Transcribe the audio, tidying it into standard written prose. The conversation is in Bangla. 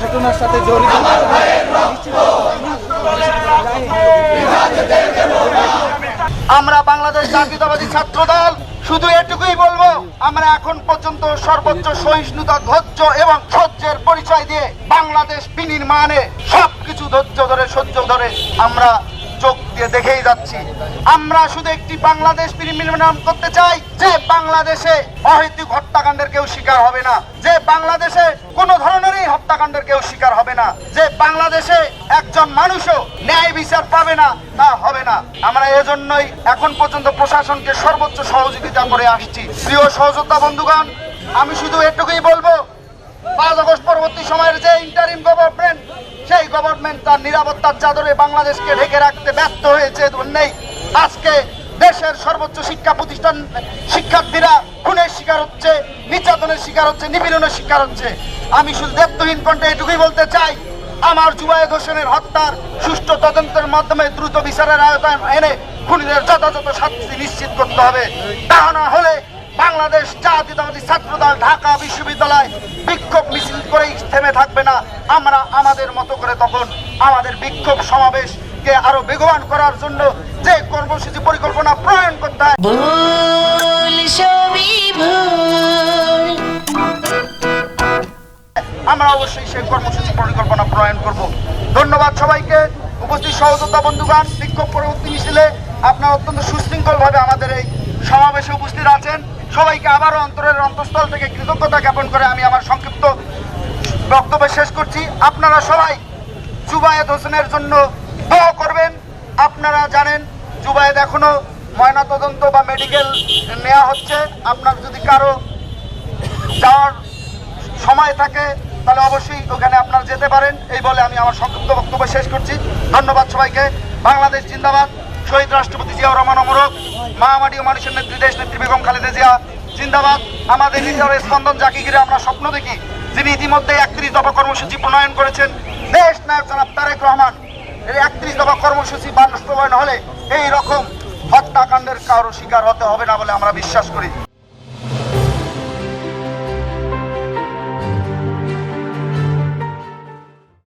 ঘটনার সাথে জড়িত। আমরা বাংলাদেশ জাতীয়তাবাদী ছাত্র দল শুধু এটুকুই বলবো, আমরা এখন পর্যন্ত সর্বোচ্চ সহিষ্ণুতা, ধৈর্য এবং সহ্যের পরিচয় দিয়ে বাংলাদেশ বিনির্মাণে সবকিছু ধৈর্য ধরে সহ্য ধরে আমরা চোখ দিয়ে দেখেই যাচ্ছি। আমরা শুধু একটি বাংলাদেশ বিনির্মাণ করতে চাই, যে বাংলাদেশে অহেতুক হত্যাকাণ্ডের কেউ শিকার হবে না, যে বাংলাদেশে কোন ধরনেরই হত্যাকাণ্ডের কেউ শিকার হবে না, যে বাংলাদেশে একজন মানুষও ন্যায় বিচার পাবে না, তা হবে না। আমরা এজন্যই এখন পর্যন্ত প্রশাসনকে সর্বোচ্চ সহযোগিতা করে আসছি। প্রিয় সহযোদ্ধা বন্ধুগণ, আমি শুধু এটুকুই বলবো, 5 আগস্ট পরবর্তী সময়ের যে ইন্টারিম গভর্নমেন্ট, সেই গভর্নমেন্ট তার নিরাপত্তার চাদরে বাংলাদেশকে ঢেকে রাখতে ব্যর্থ হয়েছে। নেই আজকে দেশের সর্বোচ্চ শিক্ষা প্রতিষ্ঠান শিক্ষার্থীরা খুনের শিকার হচ্ছে, নির্যাতনের শিকার হচ্ছে, নিপীড়নের শিকার হচ্ছে। আমি শুধু দায়িত্বহীন কণ্ঠে এটুকুই বলতে চাই, আমার জুবায়েদ হোসেনের হত্যার সুষ্ঠু তদন্তের মাধ্যমে দ্রুত বিচারের আওতায় এনে খুনিদের যথাযথ শাস্তি নিশ্চিত করতে হবে। তা না হলে বাংলাদেশ জাতীয়তাবাদী ছাত্রদল ঢাকা বিশ্ববিদ্যালয় বিক্ষোভ মিছিল করেই থেমে থাকবে না। আমরা আমাদের মতো করে তখন আমাদের বিক্ষোভ সমাবেশকে আরো বেগবান করার জন্য যে কর্মসূচি পরিকল্পনা প্রণয়ন করতে হয়, আমরা অবশ্যই সেই কর্মসূচি পরিকল্পনা প্রণয়ন করব। ধন্যবাদ সবাইকে। উপস্থিত সহযোদ্ধা বন্ধুগণ, বিক্ষোভ পরবর্তী মিছিলে আপনারা অত্যন্ত সুশৃঙ্খলভাবে আমাদের এই সমাবেশে উপস্থিত আছেন। সবাইকে আবারও অন্তরের অন্তঃস্থল থেকে কৃতজ্ঞতা জ্ঞাপন করে আমি আমার সংক্ষিপ্ত বক্তব্য শেষ করছি। আপনারা সবাই জুবায়েদ হোসেনের জন্য দোয়া করবেন। আপনারা জানেন জুবায়েদ এখনো ময়নাতদন্ত বা মেডিকেল নেওয়া হচ্ছে। আপনার যদি কারো যাওয়ার সময় থাকে তাহলে অবশ্যই ওখানে আপনারা যেতে পারেন। এই বলে আমি আমার সংক্ষিপ্ত বক্তব্য শেষ করছি। ধন্যবাদ সবাইকে। বাংলাদেশ জিন্দাবাদ। শহীদ রাষ্ট্রপতি জিয়াউর রহমান অমরক। মহামাটি ও মানুষের নেত্রী দেশ নেত্রী বেগম খালেদা জিয়া জিন্দাবাদ। আমাদের হৃদয়ের স্পন্দন যাকে ঘিরে আমরা স্বপ্ন দেখি, যিনি ইতিমধ্যে 31 দফা কর্মসূচি প্রণয়ন করেছেন, দেশ নায়ক জনাব তারেক রহমান। এই 31 দফা কর্মসূচি বাস্তবায়ন হলে এই রকম হত্যাকাণ্ডের কারো শিকার হতে হবে না বলে আমরা বিশ্বাস করি।